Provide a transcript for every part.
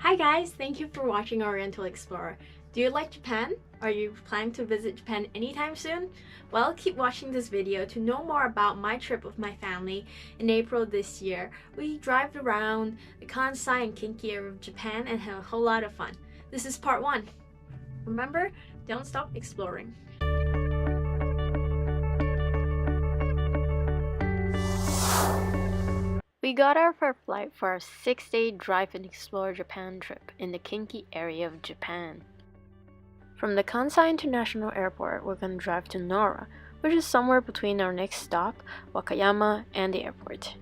Hi guys, thank you for watching Oriental Explorer. Do you like Japan? Are you planning to visit Japan anytime soon? Well, keep watching this video to know more about my trip with my family. In April this year, we drove around the Kansai and Kinki area of Japan and had a whole lot of fun. This is part 1. Remember, don't stop exploring. We got our first flight for our 6-day drive and explore Japan trip in the Kinki area of Japan. From the Kansai International Airport, we're going to drive to Nara, which is somewhere between our next stop, Wakayama, and the airport.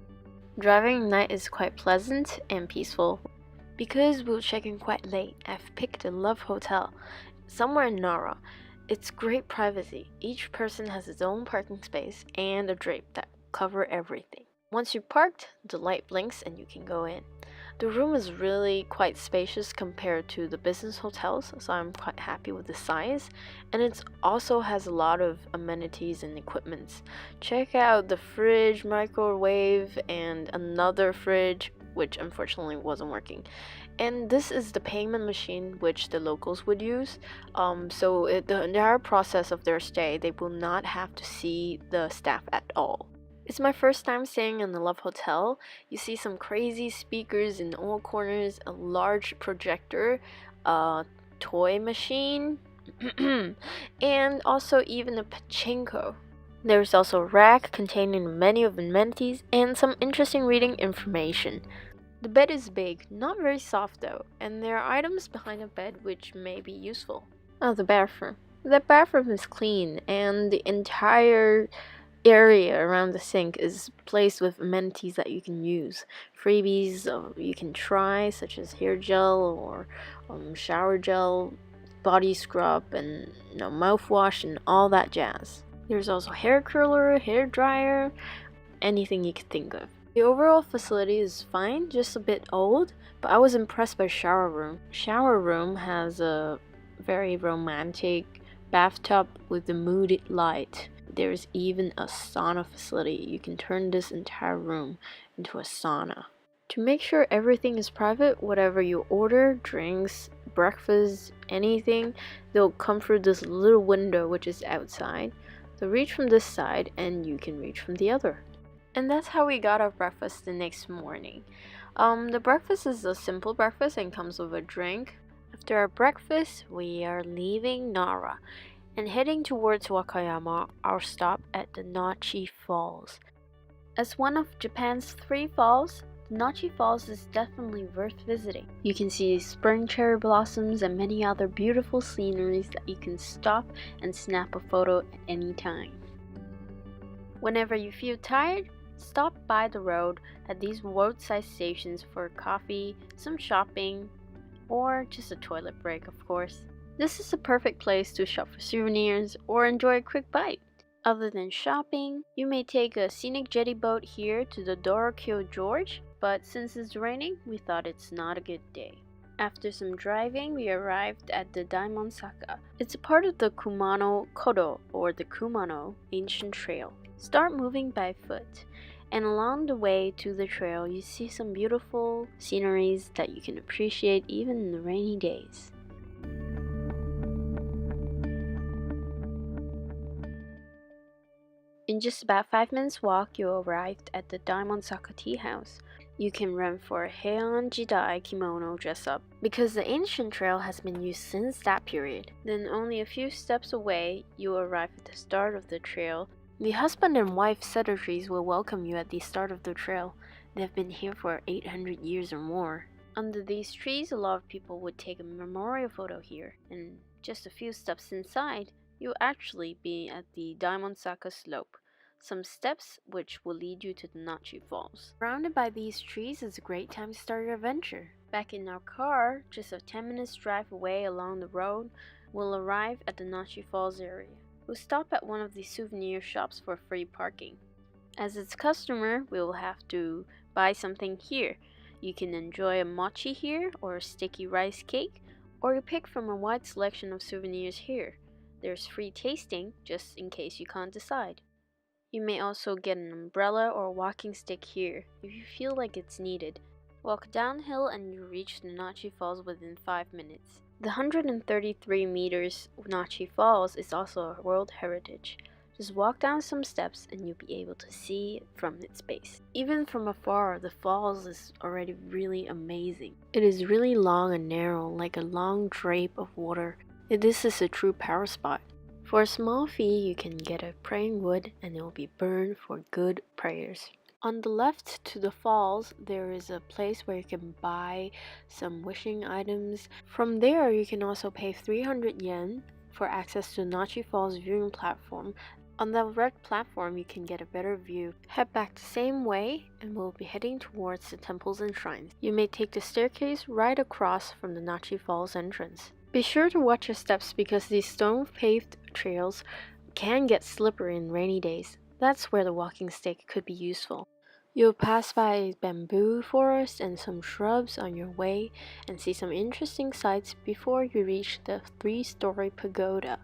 Driving at night is quite pleasant and peaceful. Because we'll check in quite late, I've picked a Love Hotel somewhere in Nara. It's great privacy. Each person has its own parking space and a drape that cover everything. Once you're parked, the light blinks and you can go in. The room is really quite spacious compared to the business hotels, so I'm quite happy with the size. And it also has a lot of amenities and equipments. Check out the fridge, microwave, and another fridge, which unfortunately wasn't working. And this is the payment machine which the locals would use. The entire process of their stay, they will not have to see the staff at all. It's my first time staying in the Love Hotel. You see some crazy speakers in all corners, a large projector, a toy machine, and also even a pachinko. There's also a rack containing many of amenities and some interesting reading information. The bed is big, not very soft though, and there are items behind the bed which may be useful. Oh, the bathroom. The bathroom is clean, and the entire area around the sink is placed with amenities that you can use. Freebies you can try, such as hair gel or shower gel, body scrub, and mouthwash and all that jazz. There's also hair curler, hair dryer, anything you could think of. The overall facility is fine, just a bit old, but I was impressed by shower room. Shower room has a very romantic bathtub with the mooded light. There's even a sauna facility. You can turn this entire room into a sauna. To make sure everything is private, whatever you order, drinks, breakfast, anything, they'll come through this little window which is outside. They'll reach from this side and you can reach from the other. And that's how we got our breakfast the next morning. The breakfast is a simple breakfast and comes with a drink. After our breakfast, we are leaving Nara and heading towards Wakayama, our stop at the Nachi Falls. As one of Japan's 3 falls, the Nachi Falls is definitely worth visiting. You can see spring cherry blossoms and many other beautiful sceneries that you can stop and snap a photo at any time. Whenever you feel tired, stop by the road at these roadside stations for coffee, some shopping, or just a toilet break, of course. This is a perfect place to shop for souvenirs or enjoy a quick bite. Other than shopping, you may take a scenic jetty boat here to the Dorokyo Gorge, but since it's raining, we thought it's not a good day. After some driving, we arrived at the Daimonzaka. It's a part of the Kumano Kodo, or the Kumano Ancient Trail. Start moving by foot, and along the way to the trail, you see some beautiful sceneries that you can appreciate even in the rainy days. In just about 5 minutes walk, you arrived at the Daimonzaka tea house. You can run for a heian jidai kimono dress up, because the ancient trail has been used since that period. Then only a few steps away, you arrive at the start of the trail. The husband and wife cedar trees will welcome you at the start of the trail. They've been here for 800 years or more. Under these trees, a lot of people would take a memorial photo here, and just a few steps inside, you'll actually be at the Daimonzaka slope, some steps which will lead you to the Nachi Falls. Surrounded by these trees is a great time to start your adventure. Back in our car, just a 10 minutes drive away along the road, we'll arrive at the Nachi Falls area. We'll stop at one of the souvenir shops for free parking. As its customer, we will have to buy something here. You can enjoy a mochi here or a sticky rice cake, or you pick from a wide selection of souvenirs here. There's free tasting, just in case you can't decide. You may also get an umbrella or a walking stick here if you feel like it's needed. Walk downhill and you reach the Nachi Falls within 5 minutes. The 133 meters Nachi Falls is also a World Heritage. Just walk down some steps and you'll be able to see it from its base. Even from afar, the falls is already really amazing. It is really long and narrow, like a long drape of water. This is a true power spot. For a small fee, you can get a praying wood and it will be burned for good prayers. On the left to the falls, there is a place where you can buy some wishing items. From there, you can also pay 300 yen for access to Nachi Falls viewing platform. On the red platform, you can get a better view. Head back the same way and we'll be heading towards the temples and shrines. You may take the staircase right across from the Nachi Falls entrance. Be sure to watch your steps because these stone-paved trails can get slippery in rainy days. That's where the walking stick could be useful. You'll pass by bamboo forest and some shrubs on your way and see some interesting sights before you reach the 3-story pagoda.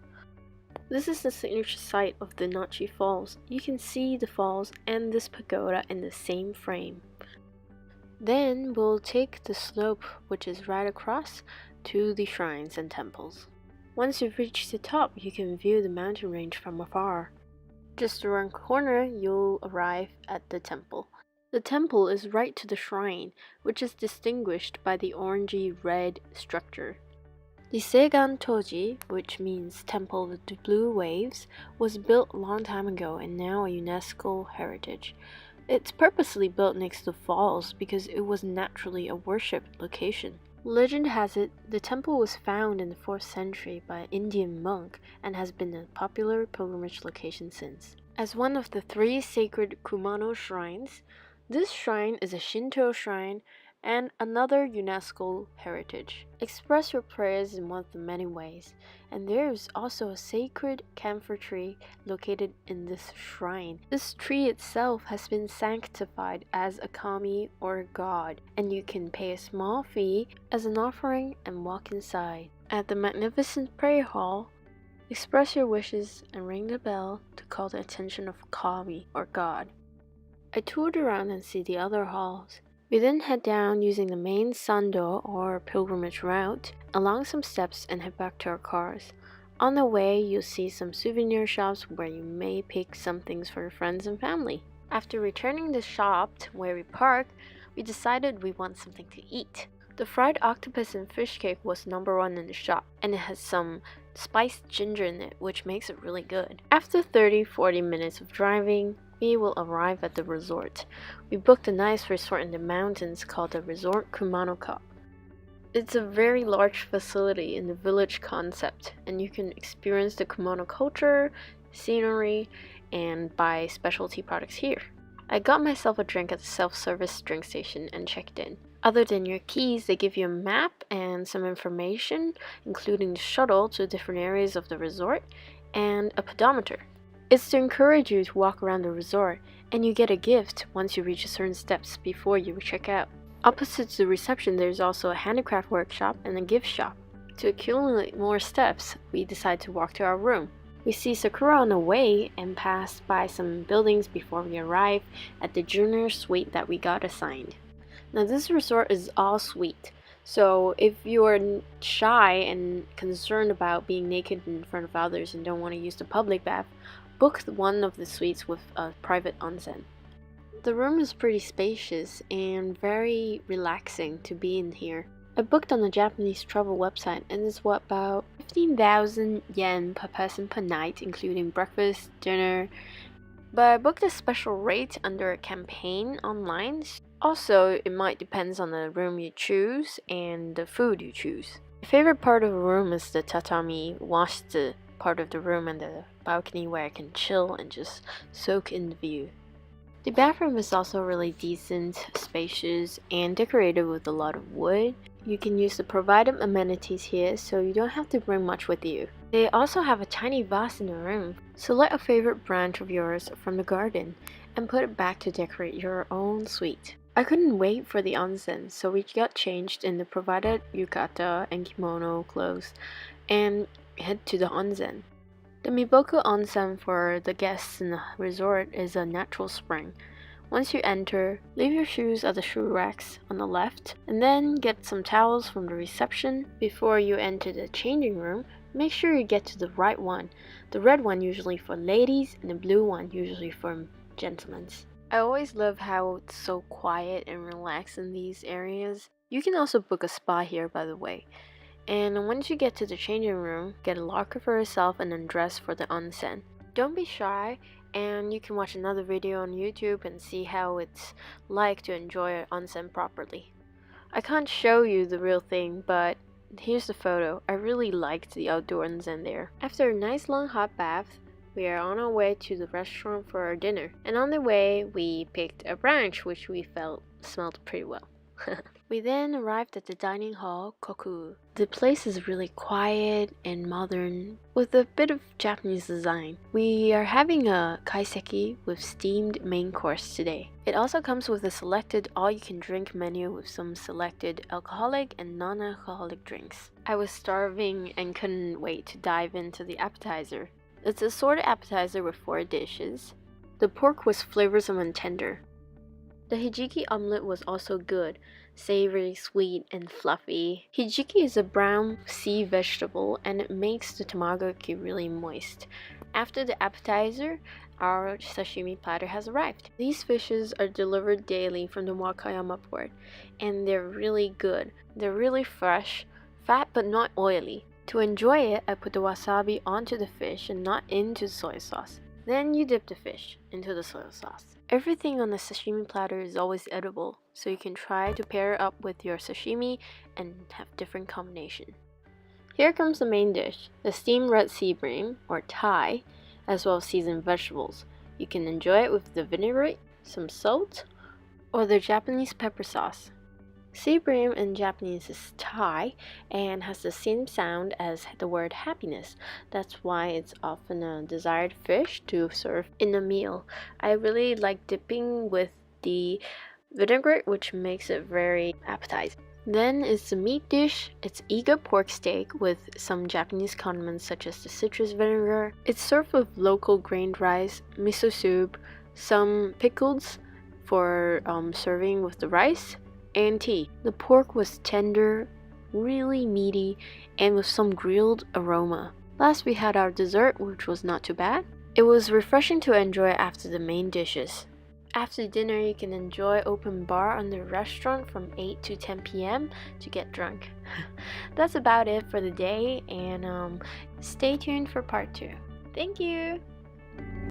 This is the signature site of the Nachi Falls. You can see the falls and this pagoda in the same frame. Then we'll take the slope, which is right across, to the shrines and temples. Once you've reached the top, you can view the mountain range from afar. Just around the corner, you'll arrive at the temple. The temple is right to the shrine, which is distinguished by the orangey red structure. The Seiganto-Ji, which means Temple with the Blue Waves, was built a long time ago and now a UNESCO heritage. It's purposely built next to falls because it was naturally a worship location. Legend has it the temple was found in the 4th century by an Indian monk and has been a popular pilgrimage location since. As one of the 3 sacred Kumano shrines, this shrine is a Shinto shrine and another UNESCO heritage. Express your prayers in one of the many ways, and there is also a sacred camphor tree located in this shrine. This tree itself has been sanctified as a kami or god, and you can pay a small fee as an offering and walk inside. At the magnificent prayer hall, express your wishes and ring the bell to call the attention of kami or god. I toured around and see the other halls. We then head down using the main sando or pilgrimage route along some steps and head back to our cars. On the way, you'll see some souvenir shops where you may pick some things for your friends and family. After returning the shop to where we parked, we decided we want something to eat. The fried octopus and fish cake was number 1 in the shop, and it has some spiced ginger in it, which makes it really good. After 30-40 minutes of driving, we will arrive at the resort. We booked a nice resort in the mountains called the Resort Kumano Club. It's a very large facility in the village concept, and you can experience the Kumano culture, scenery, and buy specialty products here. I got myself a drink at the self-service drink station and checked in. Other than your keys, they give you a map and some information, including the shuttle to different areas of the resort, and a pedometer. It's to encourage you to walk around the resort, and you get a gift once you reach certain steps before you check out. Opposite the reception, there's also a handicraft workshop and a gift shop. To accumulate more steps, we decide to walk to our room. We see Sakura on the way and pass by some buildings before we arrive at the junior suite that we got assigned. Now this resort is all suite, so if you are shy and concerned about being naked in front of others and don't want to use the public bath, book one of the suites with a private onsen. The room is pretty spacious and very relaxing to be in here. I booked on the Japanese travel website and it's about 15,000 yen per person per night, including breakfast, dinner. But I booked a special rate under a campaign online. Also, it might depend on the room you choose and the food you choose. My favorite part of the room is the tatami washite part of the room and the balcony where I can chill and just soak in the view. The bathroom is also really decent, spacious, and decorated with a lot of wood. You can use the provided amenities here, so you don't have to bring much with you. They also have a tiny vase in the room. Select a favorite branch of yours from the garden and put it back to decorate your own suite. I couldn't wait for the onsen, so we got changed in the provided yukata and kimono clothes and head to the onsen. The Miboku onsen for the guests in the resort is a natural spring. Once you enter, leave your shoes at the shoe racks on the left, and then get some towels from the reception. Before you enter the changing room, make sure you get to the right one. The red one usually for ladies, and the blue one usually for gentlemen. I always love how it's so quiet and relaxed in these areas. You can also book a spa here, by the way. And once you get to the changing room, get a locker for yourself and then dress for the onsen. Don't be shy, and you can watch another video on YouTube and see how it's like to enjoy an onsen properly. I can't show you the real thing, but here's the photo. I really liked the outdoor onsen there. After a nice long hot bath, we are on our way to the restaurant for our dinner. And on the way, we picked a brunch which we felt smelled pretty well. We then arrived at the dining hall, Koku. The place is really quiet and modern with a bit of Japanese design. We are having a kaiseki with steamed main course today. It also comes with a selected all-you-can-drink menu with some selected alcoholic and non-alcoholic drinks. I was starving and couldn't wait to dive into the appetizer. It's a sort of appetizer with 4 dishes. The pork was flavorsome and tender. The hijiki omelet was also good, savory, sweet, and fluffy. Hijiki is a brown sea vegetable and it makes the tamagoki really moist. After the appetizer, our sashimi platter has arrived. These fishes are delivered daily from the Wakayama port, and they're really good. They're really fresh, fat but not oily. To enjoy it, I put the wasabi onto the fish and not into soy sauce. Then you dip the fish into the soy sauce. Everything on the sashimi platter is always edible, so you can try to pair it up with your sashimi and have different combinations. Here comes the main dish, the steamed red sea bream, or Thai, as well as seasoned vegetables. You can enjoy it with the vinaigrette, some salt, or the Japanese pepper sauce. Sea bream in Japanese is Thai and has the same sound as the word happiness. That's why it's often a desired fish to serve in a meal. I really like dipping with the vinaigrette, which makes it very appetizing. Then is the meat dish. It's iga pork steak with some Japanese condiments such as the citrus vinegar. It's served with local grained rice, miso soup, some pickles for serving with the rice, and tea. The pork was tender, really meaty, and with some grilled aroma. Last we had our dessert, which was not too bad. It was refreshing to enjoy after the main dishes. After dinner, you can enjoy open bar on the restaurant from 8 to 10 p.m. to get drunk. That's about it for the day, and stay tuned for part 2. Thank you!